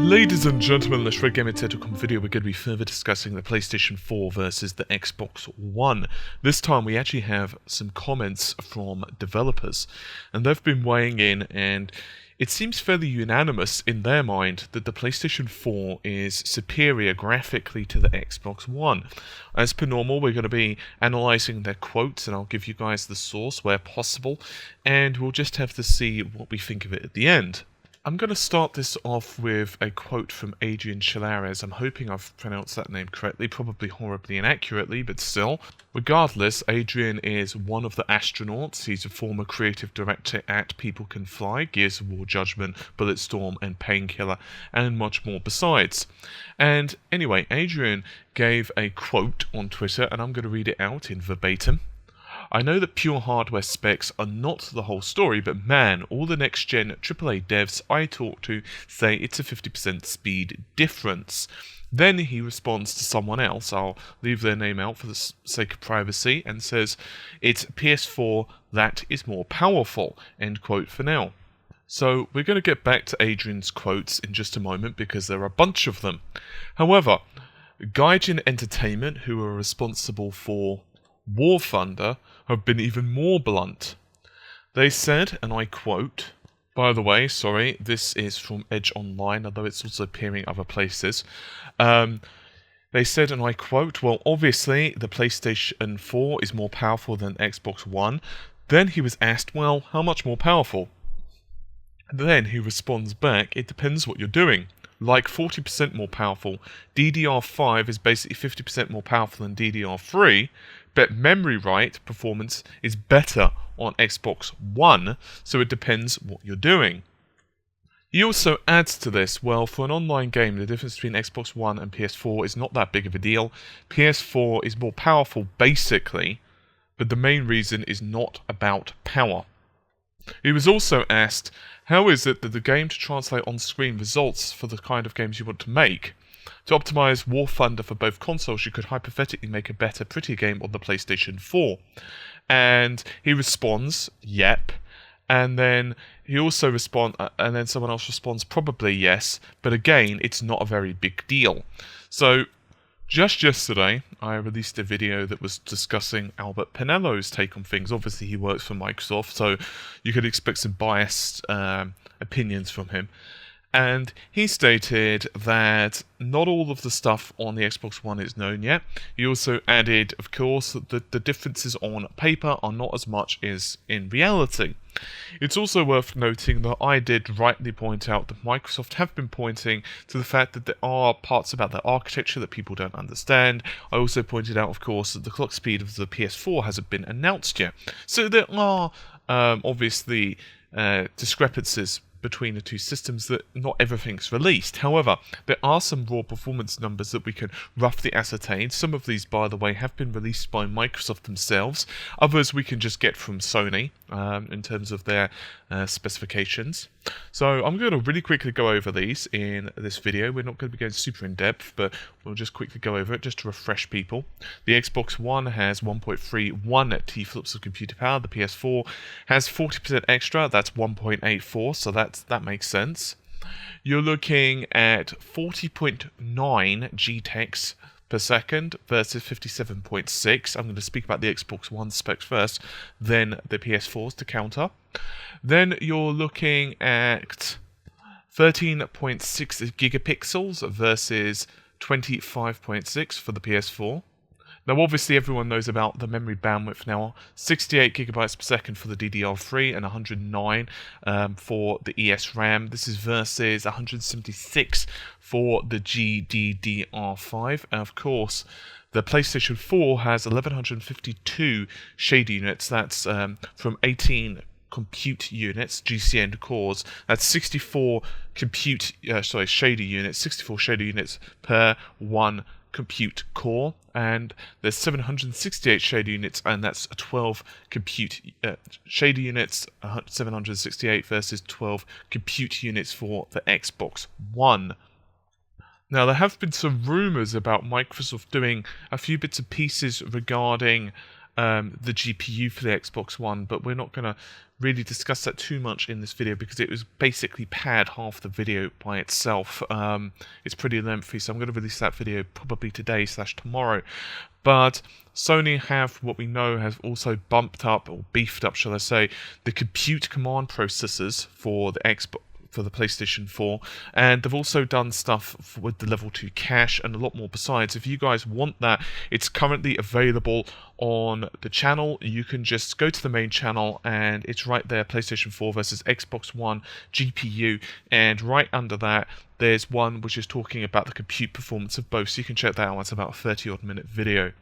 Ladies and gentlemen, in this RedGamer.com video, we're going to be further discussing the PlayStation 4 versus the Xbox One. This time we actually have some comments from developers, and they've been weighing in, and it seems fairly unanimous in their mind that the PlayStation 4 is superior graphically to the Xbox One. As per normal, we're going to be analysing their quotes, and I'll give you guys the source where possible, and we'll just have to see what we think of it at the end. I'm going to start this off with a quote from Adrian Chmielarz. I'm hoping I've pronounced that name correctly, probably horribly inaccurately, but still. Regardless, Adrian is one of the astronauts. He's a former creative director at People Can Fly, Gears of War Judgment, Bulletstorm, and Painkiller, and much more besides. And anyway, Adrian gave a quote on Twitter, and I'm going to read it out in verbatim. I know that pure hardware specs are not the whole story, but man, all the next-gen AAA devs I talk to say it's a 50% speed difference. Then he responds to someone else, I'll leave their name out for the sake of privacy, and says, it's PS4 that is more powerful, end quote for now. So we're going to get back to Adrian's quotes in just a moment because there are a bunch of them. However, Gaijin Entertainment, who are responsible for War Thunder, have been even more blunt. They said, and I quote, by the way, sorry, this is from Edge Online, although it's also appearing other places. They said, and I quote, well, obviously the PlayStation 4 is more powerful than Xbox One. Then he was asked, well, how much more powerful? Then he responds back, it depends what you're doing. Like 40% more powerful. DDR5 is basically 50% more powerful than DDR3, but memory write performance is better on Xbox One, so it depends what you're doing. He also adds to this, well, for an online game, the difference between Xbox One and PS4 is not that big of a deal. PS4 is more powerful, basically, but the main reason is not about power. He was also asked, how is it that the game to translate on-screen results for the kind of games you want to make? To optimize War Thunder for both consoles, you could hypothetically make a better, prettier game on the PlayStation 4. And he responds, yep. And then he also responds, and then someone else responds, probably yes. But again, it's not a very big deal. So, just yesterday, I released a video that was discussing Albert Pinello's take on things. Obviously, he works for Microsoft, so you could expect some biased opinions from him. And he stated that not all of the stuff on the Xbox One is known yet. He also added, of course, that the differences on paper are not as much as in reality. It's also worth noting that I did rightly point out that Microsoft have been pointing to the fact that there are parts about their architecture that people don't understand. I also pointed out, of course, that the clock speed of the PS4 hasn't been announced yet. So there are obviously discrepancies between the two systems that not everything's released. However, there are some raw performance numbers that we can roughly ascertain. Some of these, by the way, have been released by Microsoft themselves. Others we can just get from Sony in terms of their specifications. So I'm going to really quickly go over these in this video. We're not going to be going super in depth, but we'll just quickly go over it just to refresh people. The Xbox One has 1.31 teraflops of computer power. The PS4 has 40% extra. That's 1.84, so that makes sense. You're looking at 40.9 GTEX per second versus 57.6. I'm going to speak about the Xbox One specs first, then the PS4s to counter. Then you're looking at 13.6 gigapixels versus 25.6 for the PS4. Now, obviously, everyone knows about the memory bandwidth now. 68 gigabytes per second for the DDR3 and 109 for the ES RAM. This is versus 176 for the GDDR5. And of course, the PlayStation 4 has 1152 shader units. That's from 18 compute units, GCN cores. That's 64 shader units. 64 shader units per one compute core, and there's 768 shader units, and that's 12 compute shader units, 768 versus 12 compute units for the Xbox One. Now, there have been some rumours about Microsoft doing a few bits and pieces regarding the GPU for the Xbox One, but we're not going to really discuss that too much in this video because it was basically pad half the video by itself. It's pretty lengthy, so I'm going to release that video probably today/tomorrow. But Sony have, what we know, has also bumped up, or beefed up, shall I say, the compute command processors for the PlayStation 4, and they've also done stuff with the level 2 cache and a lot more besides. If you guys want that, it's currently available on the channel. You can just go to the main channel and it's right there, PlayStation 4 versus Xbox One GPU, and right under that there's one which is talking about the compute performance of both, so you can check that out. It's about a 30-odd minute video.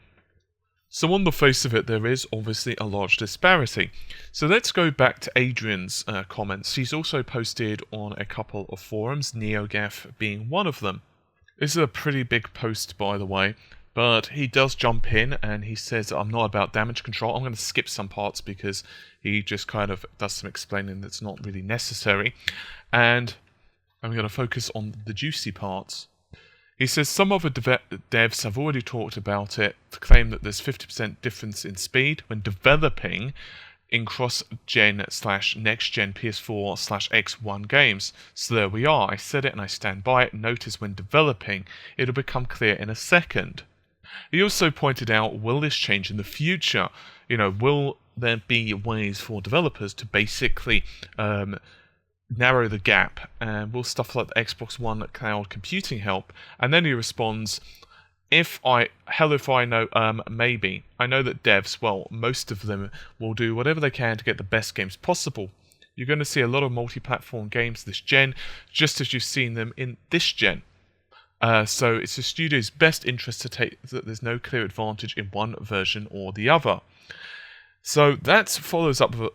So on the face of it, there is obviously a large disparity. So let's go back to Adrian's comments. He's also posted on a couple of forums, NeoGaf being one of them. This is a pretty big post, by the way, but he does jump in and he says, I'm not about damage control. I'm going to skip some parts because he just kind of does some explaining that's not really necessary. And I'm going to focus on the juicy parts. He says some other devs have already talked about it to claim that there's 50% difference in speed when developing in cross-gen/next-gen PS4/X1 games. So there we are. I said it and I stand by it. Notice when developing, it'll become clear in a second. He also pointed out, will this change in the future? Will there be ways for developers to basically narrow the gap, and will stuff like the Xbox One cloud computing help? And then he responds, if I know, maybe. I know that devs, well, most of them will do whatever they can to get the best games possible. You're going to see a lot of multi-platform games this gen, just as you've seen them in this gen. So it's the studio's best interest to take that there's no clear advantage in one version or the other. So that follows up with,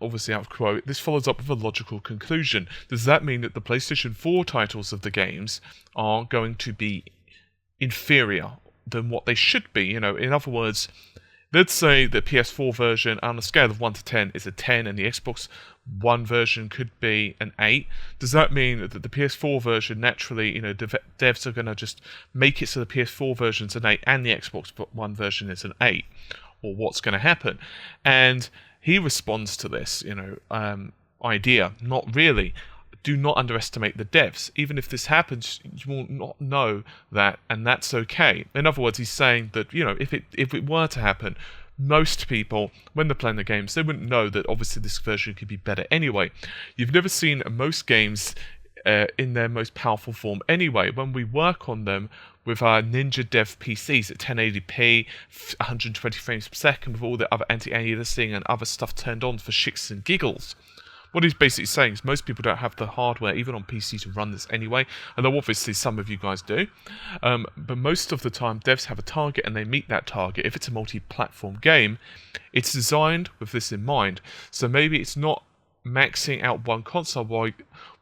obviously out of quote, this follows up with a logical conclusion. Does that mean that the PlayStation 4 titles of the games are going to be inferior than what they should be? In other words, let's say the PS4 version on a scale of 1 to 10 is a 10 and the Xbox One version could be an 8. Does that mean that the PS4 version naturally, devs are going to just make it so the PS4 version's an 8 and the Xbox One version is an 8? Or what's going to happen? And he responds to this, idea, not really. Do not underestimate the devs. Even if this happens, you will not know that, and that's okay. In other words, he's saying that, if it were to happen, most people, when they're playing the games, they wouldn't know that obviously this version could be better anyway. You've never seen most games in their most powerful form anyway. When we work on them with our Ninja Dev PCs at 1080p, 120 frames per second, with all the other anti-aliasing and other stuff turned on for shits and giggles. What he's basically saying is most people don't have the hardware, even on PC, to run this anyway, although obviously some of you guys do. But most of the time, devs have a target and they meet that target. If it's a multi-platform game, it's designed with this in mind. So maybe it's not maxing out one console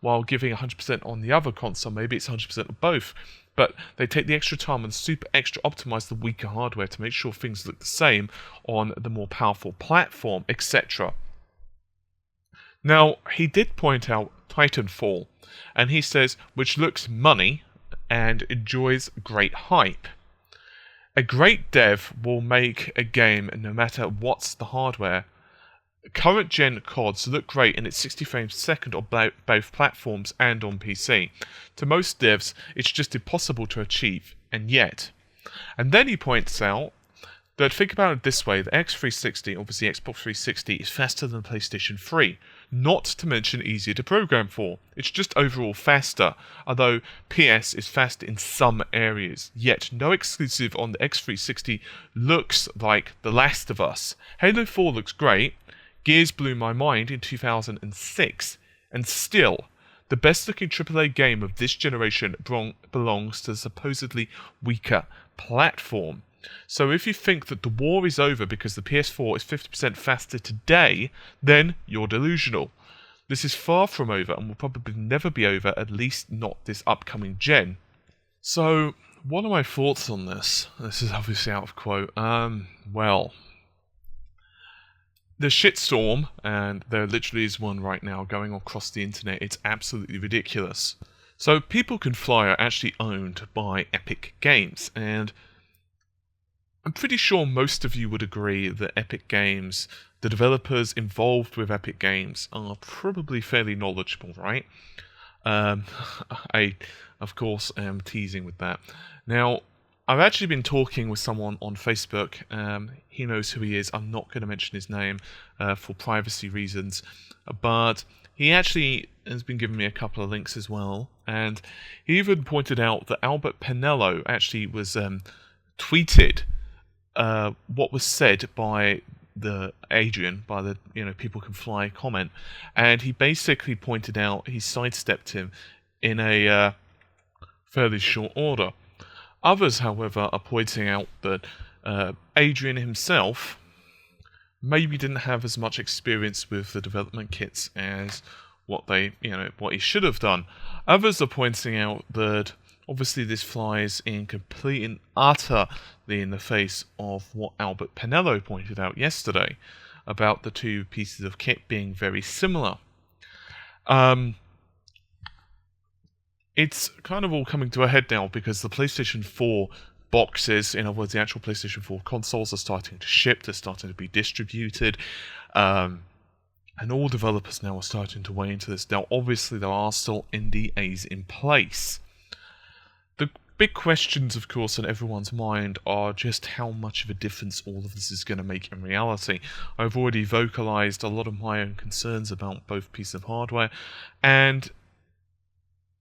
while giving 100% on the other console. Maybe it's 100% of both. But they take the extra time and super extra optimize the weaker hardware to make sure things look the same on the more powerful platform, etc. Now, he did point out Titanfall, and he says, which looks money and enjoys great hype. A great dev will make a game no matter what's the hardware. Current gen CODs look great and it's 60 frames per second on both platforms and on PC. To most devs, it's just impossible to achieve, and yet. And then he points out that, think about it this way, the X360, obviously Xbox 360, is faster than PlayStation 3. Not to mention easier to program for. It's just overall faster, although PS is faster in some areas. Yet no exclusive on the X360 looks like The Last of Us. Halo 4 looks great. Gears blew my mind in 2006, and still, the best-looking AAA game of this generation belongs to the supposedly weaker platform. So if you think that the war is over because the PS4 is 50% faster today, then you're delusional. This is far from over and will probably never be over, at least not this upcoming gen. So, what are my thoughts on this? This is obviously out of quote. Well, the shitstorm, and there literally is one right now going across the internet, it's absolutely ridiculous. So People Can Fly are actually owned by Epic Games, and I'm pretty sure most of you would agree that Epic Games, the developers involved with Epic Games, are probably fairly knowledgeable, right? Um, I, of course, am teasing with that. Now, I've actually been talking with someone on Facebook. He knows who he is. I'm not going to mention his name for privacy reasons, but he actually has been giving me a couple of links as well, and he even pointed out that Albert Pinello actually was tweeted what was said by the Adrian, by the people can fly comment, and he basically pointed out he sidestepped him in a fairly short order. Others, however, are pointing out that Adrian himself maybe didn't have as much experience with the development kits as what he should have done. Others are pointing out that obviously this flies in complete and utterly in the face of what Albert Pinello pointed out yesterday about the two pieces of kit being very similar. It's kind of all coming to a head now because the PlayStation 4 boxes, in other words, the actual PlayStation 4 consoles are starting to ship, they're starting to be distributed, and all developers now are starting to weigh into this. Now, obviously, there are still NDAs in place. The big questions, of course, in everyone's mind are just how much of a difference all of this is going to make in reality. I've already vocalized a lot of my own concerns about both pieces of hardware, and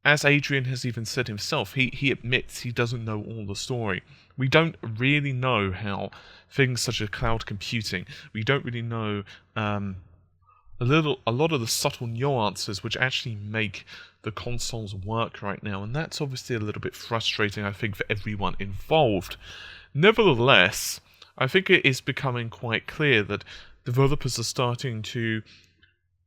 as Adrian has even said himself, he admits he doesn't know all the story. We don't really know how things such as cloud computing, we don't really know a lot of the subtle nuances which actually make the consoles work right now, and that's obviously a little bit frustrating, I think, for everyone involved. Nevertheless, I think it is becoming quite clear that developers are starting to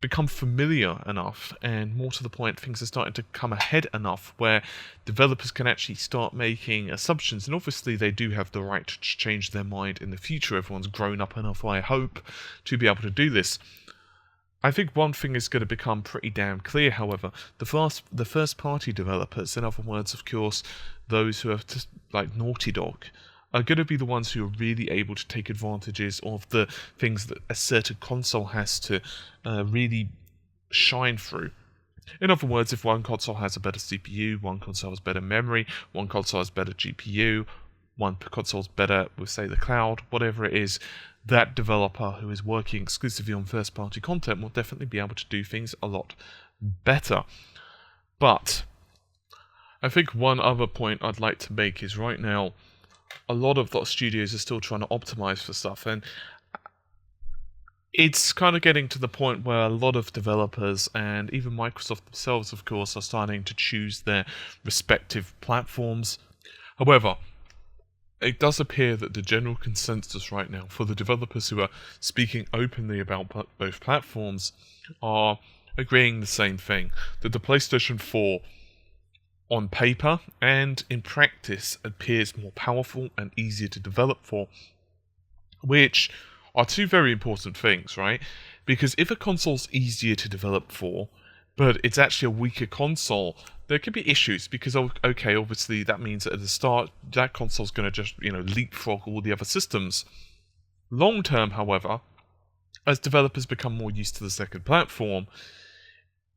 become familiar enough, and more to the point, things are starting to come ahead enough where developers can actually start making assumptions, and obviously they do have the right to change their mind in the future. Everyone's grown up enough, I hope, to be able to do this. I think one thing is going to become pretty damn clear, however. The first-party developers, in other words, of course, those who have just, like Naughty Dog, are going to be the ones who are really able to take advantages of the things that a certain console has to really shine through. In other words, if one console has a better CPU, one console has better memory, one console has better GPU, one console's better with, say, the cloud, whatever it is, that developer who is working exclusively on first-party content will definitely be able to do things a lot better. But I think one other point I'd like to make is right now, a lot of studios are still trying to optimize for stuff, and it's kind of getting to the point where a lot of developers, and even Microsoft themselves, of course, are starting to choose their respective platforms. However, it does appear that the general consensus right now for the developers who are speaking openly about both platforms are agreeing the same thing, that the PlayStation 4 on paper and in practice appears more powerful and easier to develop for, which are two very important things, right? Because if a console's easier to develop for, but it's actually a weaker console, there could be issues, because, okay, obviously that means that at the start, that console's going to just, leapfrog all the other systems. Long term, however, as developers become more used to the second platform,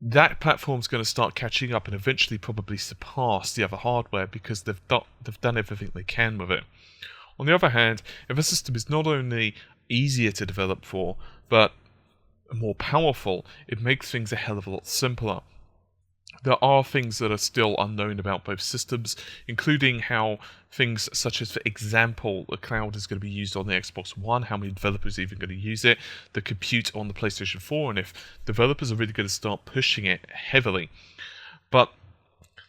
that platform's going to start catching up and eventually probably surpass the other hardware because they've done everything they can with it. On the other hand, if a system is not only easier to develop for, but more powerful, it makes things a hell of a lot simpler. There are things that are still unknown about both systems, including how things such as, for example, the cloud is going to be used on the Xbox One, how many developers are even going to use it, the compute on the PlayStation 4, and if developers are really going to start pushing it heavily. But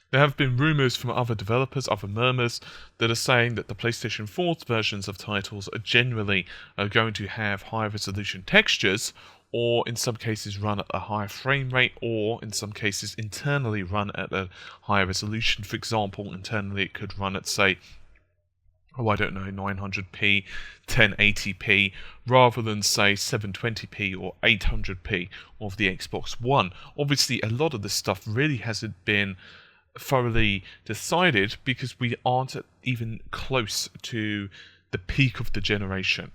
there have been rumours from other developers, other murmurs, that are saying that the PlayStation 4's versions of titles are generally going to have higher resolution textures, or in some cases run at a higher frame rate, or in some cases internally run at a higher resolution. For example, internally it could run at, say, 900p, 1080p, rather than, say, 720p or 800p of the Xbox One. Obviously, a lot of this stuff really hasn't been thoroughly decided because we aren't even close to the peak of the generation.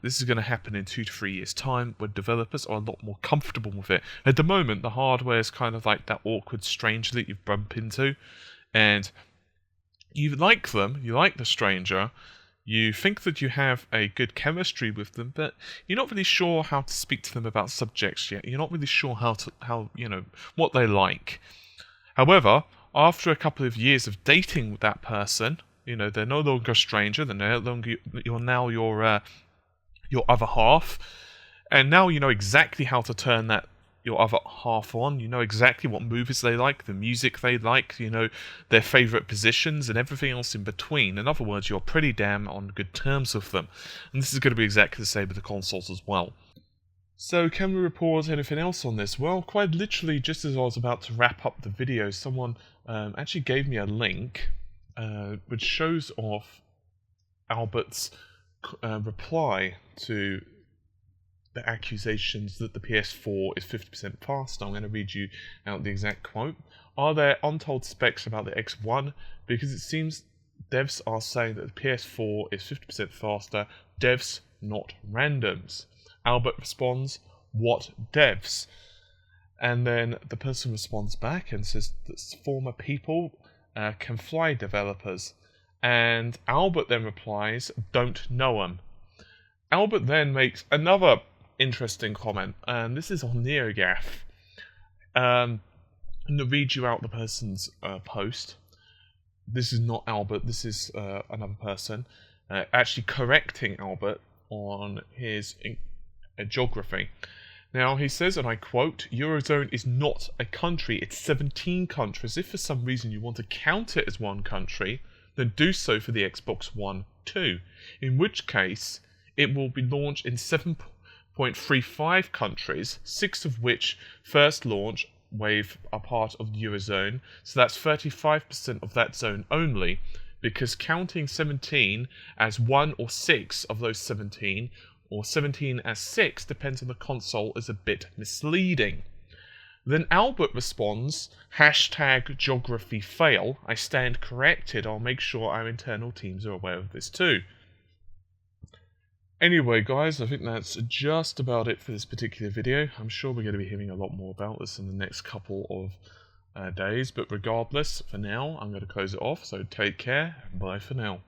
This is going to happen in 2 to 3 years' time when developers are a lot more comfortable with it. At the moment, the hardware is kind of like that awkward stranger that you bump into, and you like them, you like the stranger, you think that you have a good chemistry with them, but you're not really sure how to speak to them about subjects yet. You're not really sure what they like. However, after a couple of years of dating with that person, they're no longer a stranger. They're no longer your other half, and now you know exactly how to turn your other half on. You know exactly what movies they like, the music they like, their favourite positions and everything else in between. In other words, you're pretty damn on good terms with them. And this is going to be exactly the same with the consoles as well. So can we report anything else on this? Well, quite literally, just as I was about to wrap up the video, someone actually gave me a link which shows off Albert's reply to the accusations that the PS4 is 50% faster. I'm going to read you out the exact quote. Are there untold specs about the X1? Because it seems devs are saying that the PS4 is 50% faster. Devs, not randoms. Albert responds, what devs? And then the person responds back and says that former people can fly developers. And Albert then replies, don't know 'em. Albert then makes another interesting comment, and this is on NeoGAF. I'm going to read you out the person's post. This is not Albert, this is another person, actually correcting Albert on his geography. Now, he says, and I quote, Eurozone is not a country, it's 17 countries. If for some reason you want to count it as one country, then do so for the Xbox One too, in which case it will be launched in 7.35 countries, 6 of which first launch wave are part of the Eurozone, so that's 35% of that zone only, because counting 17 as 1 or 6 of those 17, or 17 as 6, depends on the console, is a bit misleading. Then Albert responds, #geography fail. I stand corrected. I'll make sure our internal teams are aware of this too. Anyway, guys, I think that's just about it for this particular video. I'm sure we're going to be hearing a lot more about this in the next couple of days, but regardless, for now, I'm going to close it off, so take care, and bye for now.